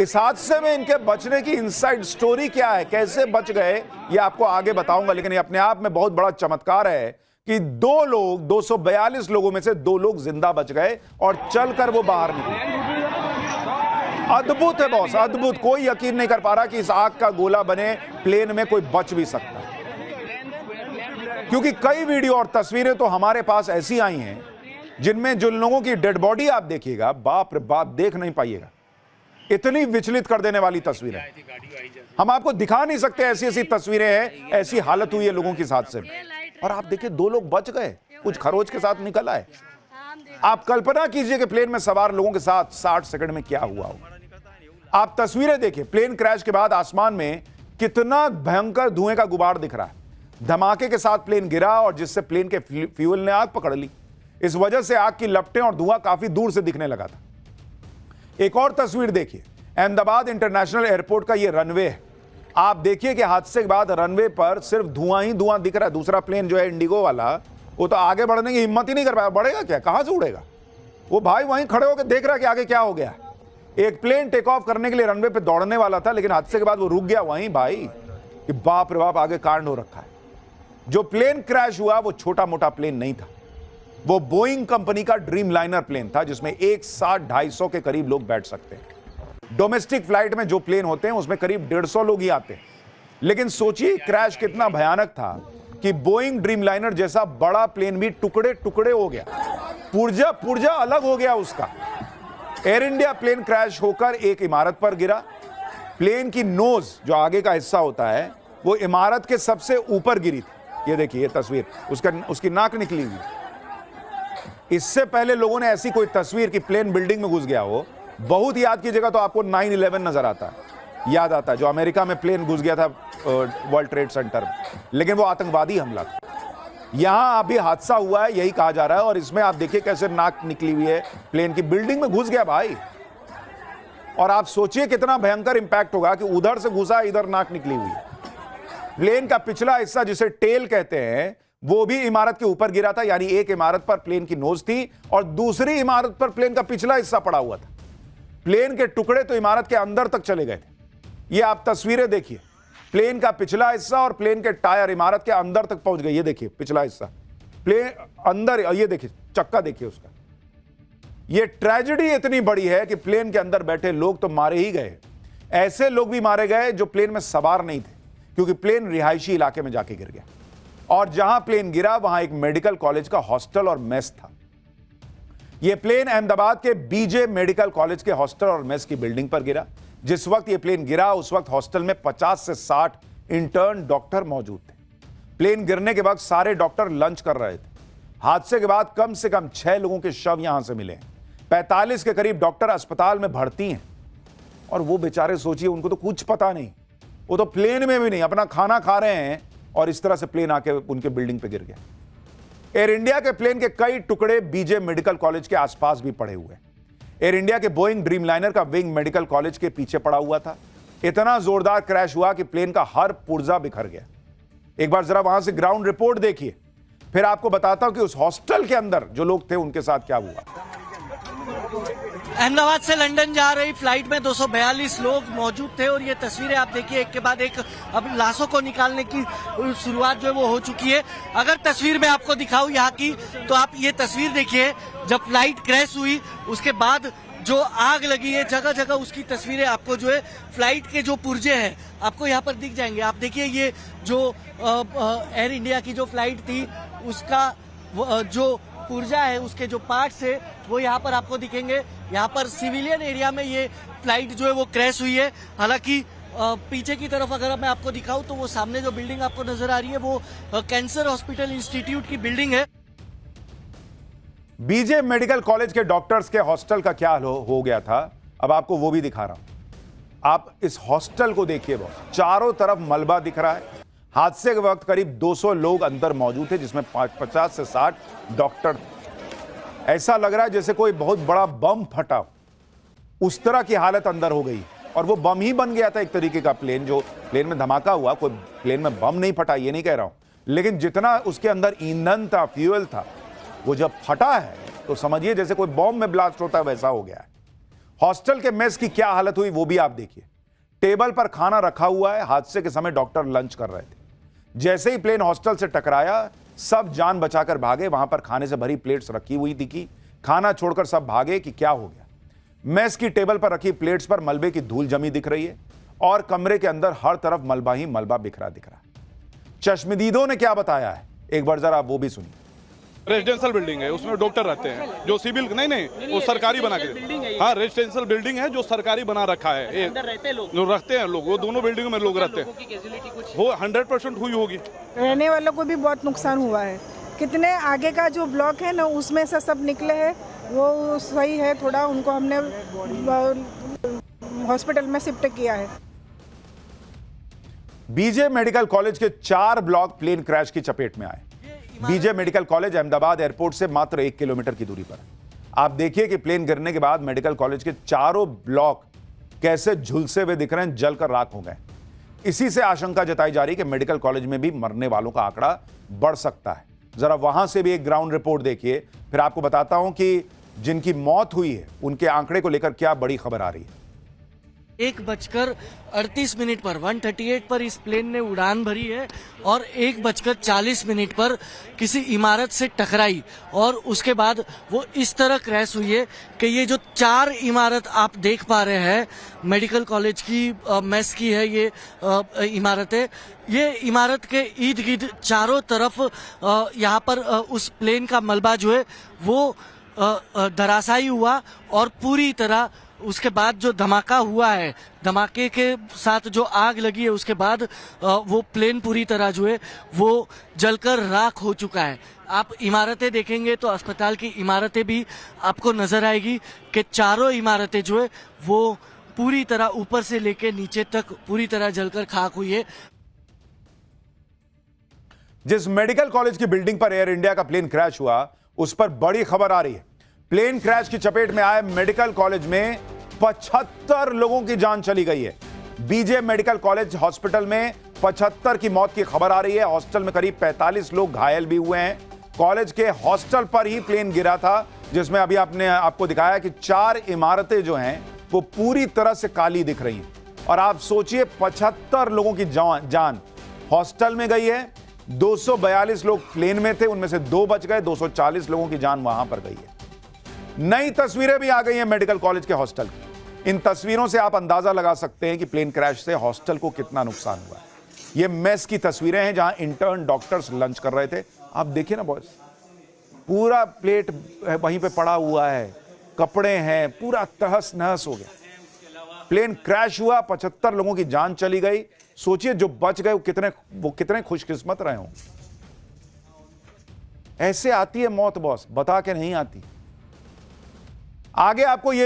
इस हादसे में इनके बचने की इनसाइड स्टोरी क्या है, कैसे बच गए, ये आपको आगे बताऊंगा। लेकिन ये अपने आप में बहुत बड़ा चमत्कार है कि 242 लोगों में से 2 लोग जिंदा बच गए और चलकर वो बाहर निकले। अद्भुत है बॉस, अद्भुत। कोई यकीन नहीं कर पा रहा कि इस आग का गोला बने प्लेन में कोई बच भी सकता है, क्योंकि कई वीडियो और तस्वीरें तो हमारे पास ऐसी आई हैं जिनमें जिन लोगों की डेड बॉडी आप देखिएगा, बाप रे बाप, देख नहीं पाइएगा। इतनी विचलित कर देने वाली तस्वीरें हम आपको दिखा नहीं सकते। ऐसी ऐसी तस्वीरें हैं, ऐसी हालत हुई है लोगों की साथ से। और आप देखिए 2 लोग बच गए, कुछ खरोच के साथ निकल आए। आप कल्पना कीजिए कि प्लेन में सवार लोगों के साथ 60 सेकंड में क्या हुआ हो। आप तस्वीरें देखिए, प्लेन क्रैश के बाद आसमान में कितना भयंकर धुएं का गुबार दिख रहा है। धमाके के साथ प्लेन गिरा और जिससे प्लेन के फ्यूल ने आग पकड़ ली। इस वजह से आग की लपटें और धुआं काफी दूर से दिखने लगा था। एक और तस्वीर देखिए, अहमदाबाद इंटरनेशनल एयरपोर्ट का यह रनवे है। आप देखिए कि हादसे के बाद रनवे पर सिर्फ धुआं ही धुआं दिख रहा है। दूसरा प्लेन जो है इंडिगो वाला, वो तो आगे बढ़ने की हिम्मत ही नहीं कर पाया। बढ़ेगा क्या, कहां से उड़ेगा वो? भाई वहीं खड़े होकर देख रहा है कि आगे क्या हो गया। एक प्लेन टेक ऑफ करने के लिए रनवे पे दौड़ने वाला था, लेकिन हादसे के बाद वो रुक गया वहीं। भाई कि बाप रे बाप, आगे कांड हो रखा है। जो प्लेन क्रैश हुआ वो छोटा मोटा प्लेन नहीं था, वो बोइंग कंपनी का ड्रीम लाइनर प्लेन था, जिसमें एक साथ 250 के करीब लोग बैठ सकते हैं। डोमेस्टिक फ्लाइट में जो प्लेन होते हैं उसमें करीब 150 लोग ही आते हैं। लेकिन सोचिए क्रैश कितना भयानक था कि बोइंग ड्रीम लाइनर जैसा बड़ा प्लेन भी टुकड़े टुकड़े हो गया, पुर्जा अलग हो गया उसका। एयर इंडिया प्लेन क्रैश होकर एक इमारत पर गिरा। प्लेन की नोज, जो आगे का हिस्सा होता है, वो इमारत के सबसे ऊपर गिरी थी। ये देखिए, ये तस्वीर, उसकी नाक निकली हुई। इससे पहले लोगों ने ऐसी कोई तस्वीर कि प्लेन बिल्डिंग में घुस गया हो, बहुत याद कीजिएगा तो आपको 9/11 नजर आता है, याद आता है, जो अमेरिका में प्लेन घुस गया था वर्ल्ड ट्रेड सेंटर में। लेकिन वो आतंकवादी हमला था। यहां अभी हादसा हुआ है, यही कहा जा रहा है। और इसमें आप देखिए कैसे नाक निकली हुई है, प्लेन की बिल्डिंग में घुस गया भाई। और आप सोचिए कितना भयंकर इंपैक्ट होगा कि उधर से घुसा, इधर नाक निकली हुई है। प्लेन का पिछला हिस्सा, जिसे टेल कहते हैं, वो भी इमारत के ऊपर गिरा था। यानी एक इमारत पर प्लेन की नोज थी और दूसरी इमारत पर प्लेन का पिछला हिस्सा पड़ा हुआ था। प्लेन के टुकड़े तो इमारत के अंदर तक चले गए थे। ये आप तस्वीरें देखिए, प्लेन का पिछला हिस्सा और प्लेन के टायर इमारत के अंदर तक पहुंच गए। ये देखिए पिछला हिस्सा प्लेन अंदर, ये देखिए चक्का देखिए उसका। ये ट्रेजेडी इतनी बड़ी है कि प्लेन के अंदर बैठे लोग तो मारे ही गए। ऐसे लोग भी मारे गए जो प्लेन में सवार नहीं थे, क्योंकि प्लेन रिहायशी इलाके में जाके गिर गया। और जहां प्लेन गिरा वहां एक मेडिकल कॉलेज का हॉस्टल और मेस था। यह प्लेन अहमदाबाद के बीजे मेडिकल कॉलेज के हॉस्टल और मेस की बिल्डिंग पर गिरा। जिस वक्त यह प्लेन गिरा उस वक्त हॉस्टल में 50 से 60 इंटर्न डॉक्टर मौजूद थे। प्लेन गिरने के वक्त सारे डॉक्टर लंच कर रहे थे। हादसे के बाद कम से कम 6 लोगों के शव यहां से मिले। 45 के करीब डॉक्टर अस्पताल में भर्ती हैं। और वो बेचारे, सोचिए, उनको तो कुछ पता नहीं, वो तो प्लेन में भी नहीं, अपना खाना खा रहे हैं और इस तरह से प्लेन आके उनके बिल्डिंग पे गिर गया। एयर इंडिया के प्लेन के कई टुकड़े बीजे मेडिकल कॉलेज के आसपास भी पड़े हुए। एयर इंडिया के बोइंग ड्रीम लाइनर का विंग मेडिकल कॉलेज के पीछे पड़ा हुआ था। इतना जोरदार क्रैश हुआ कि प्लेन का हर पुर्जा बिखर गया। एक बार जरा वहां से ग्राउंड रिपोर्ट देखिए, फिर आपको बताता हूं कि उस हॉस्टल के अंदर जो लोग थे उनके साथ क्या हुआ। अहमदाबाद से लंदन जा रही फ्लाइट में 242 लोग मौजूद थे और ये तस्वीरें आप देखिए, एक के बाद एक अब लाशों को निकालने की शुरुआत जो है वो हो चुकी है। अगर तस्वीर में आपको दिखाऊं यहाँ की, तो आप ये तस्वीर देखिए, जब फ्लाइट क्रैश हुई उसके बाद जो आग लगी है जगह जगह, उसकी तस्वीरें आपको जो है फ्लाइट के जो पुर्जे हैं आपको यहाँ पर दिख जाएंगे। आप देखिए, ये जो एयर इंडिया की जो फ्लाइट थी उसका जो पुर्जा है, उसके जो पार्ट्स है वो यहाँ पर आपको दिखेंगे। यहाँ पर सिविलियन एरिया में ये फ्लाइट जो है वो क्रैश हुई है। हालांकि पीछे की तरफ अगर मैं आपको दिखाऊं तो वो सामने जो बिल्डिंग आपको नजर आ रही है वो कैंसर हॉस्पिटल इंस्टीट्यूट की बिल्डिंग है। बीजे मेडिकल कॉलेज के डॉक्टर्स के हॉस्टल का क्या हो गया था, अब आपको वो भी दिखा रहा हूं। आप इस हॉस्टल को देखिए, बॉस, चारों तरफ मलबा दिख रहा है। हादसे के वक्त करीब 200 लोग अंदर मौजूद थे, जिसमें 50 से 60 डॉक्टर थे। ऐसा लग रहा है जैसे कोई बहुत बड़ा बम फटा, उस तरह की हालत अंदर हो गई। और वो बम ही बन गया था एक तरीके का। जो प्लेन में धमाका हुआ, कोई प्लेन में बम नहीं फटा, ये नहीं कह रहा हूं, लेकिन जितना उसके अंदर ईंधन था, फ्यूल था, वो जब फटा है तो समझिए जैसे कोई बॉम्ब में ब्लास्ट होता है वैसा हो गया है। हॉस्टल के मेस की क्या हालत हुई वो भी आप देखिए। टेबल पर खाना रखा हुआ है, हादसे के समय डॉक्टर लंच कर रहे थे। जैसे ही प्लेन हॉस्टल से टकराया, सब जान बचाकर भागे। वहां पर खाने से भरी प्लेट्स रखी हुई थी, खाना छोड़कर सब भागे कि क्या हो गया। मेस की टेबल पर रखी प्लेट्स पर मलबे की धूल जमी दिख रही है और कमरे के अंदर हर तरफ मलबा ही मलबा बिखरा दिख रहा है। चश्मदीदों ने क्या बताया है, एक बार जरा आप वो भी सुनिए। रेजिडेंशियल बिल्डिंग है, उसमें डॉक्टर रहते हैं जो सिविल नहीं वो सरकारी बना के, हाँ रेजिडेंशियल बिल्डिंग है जो सरकारी बना रखा है। अंदर रहते लोग, जो रखते हैं लोग, वो दोनों बिल्डिंगों में लोग रहते हैं। की कैजुअलिटी कुछ वो 100% हुई होगी। रहने वालों को भी बहुत नुकसान हुआ है। कितने आगे का जो ब्लॉक है ना, उसमें से सब निकले हैं, वो सही है। थोड़ा उनको हमने हॉस्पिटल में शिफ्ट किया है। बीजे मेडिकल कॉलेज के 4 ब्लॉक प्लेन क्रैश की चपेट में आए। B J medical college Ahmedabad airport से मात्र 1 किलोमीटर की दूरी पर है। आप देखिए कि प्लेन गिरने के बाद मेडिकल कॉलेज के चारों ब्लॉक कैसे झुलसे हुए दिख रहे हैं, जलकर राख हो गए। इसी से आशंका जताई जा रही है कि मेडिकल कॉलेज में भी मरने वालों का आंकड़ा बढ़ सकता है। जरा वहां से भी एक ग्राउंड रिपोर्ट देखिए, फिर आपको बताता हूं कि जिनकी मौत हुई है उनके आंकड़े को लेकर क्या बड़ी खबर आ रही है। 1:38 पर 138 पर इस प्लेन ने उड़ान भरी है और 1:40 पर किसी इमारत से टकराई और उसके बाद वो इस तरह क्रैश हुई है कि ये जो 4 इमारत आप देख पा रहे हैं, मेडिकल कॉलेज की मेस की है ये इमारत है। ये इमारत के इर्द गिर्द चारों तरफ यहाँ पर उस प्लेन का मलबा जो है वो धराशायी हुआ और पूरी तरह उसके बाद जो धमाका हुआ है, धमाके के साथ जो आग लगी है, उसके बाद वो प्लेन पूरी तरह जो है वो जलकर राख हो चुका है। आप इमारतें देखेंगे तो अस्पताल की इमारतें भी आपको नजर आएगी कि चारों इमारतें जो है वो पूरी तरह ऊपर से लेके नीचे तक पूरी तरह जलकर खाक हुई है। जिस मेडिकल कॉलेज की बिल्डिंग पर एयर इंडिया का प्लेन क्रैश हुआ, उस पर बड़ी खबर आ रही है। प्लेन क्रैश की चपेट में आए मेडिकल कॉलेज में 75 लोगों की जान चली गई है। बीजे मेडिकल कॉलेज हॉस्पिटल में 75 की मौत की खबर आ रही है। हॉस्टल में करीब 45 लोग घायल भी हुए हैं। कॉलेज के हॉस्टल पर ही प्लेन गिरा था, जिसमें अभी आपको दिखाया कि 4 इमारतें जो हैं वो पूरी तरह से काली दिख रही हैं। और आप सोचिए 75 लोगों की जान हॉस्टल में गई है। 242 लोग प्लेन में थे, उनमें से 2 बच गए। 240 लोगों की जान वहां पर गई है। नई तस्वीरें भी आ गई हैं मेडिकल कॉलेज के हॉस्टल की। इन तस्वीरों से आप अंदाजा लगा सकते हैं कि प्लेन क्रैश से हॉस्टल को कितना नुकसान हुआ है। ये मेस की तस्वीरें हैं जहां इंटर्न डॉक्टर्स लंच कर रहे थे। आप देखिए ना बॉयज, पूरा प्लेट वहीं पे पड़ा हुआ है, कपड़े हैं, पूरा तहस नहस हो गया। प्लेन क्रैश हुआ, 75 लोगों की जान चली गई। सोचिए जो बच गए वो कितने खुशकिस्मत रहे हों। ऐसे आती है मौत बॉस, बता के नहीं आती। आगे आपको ये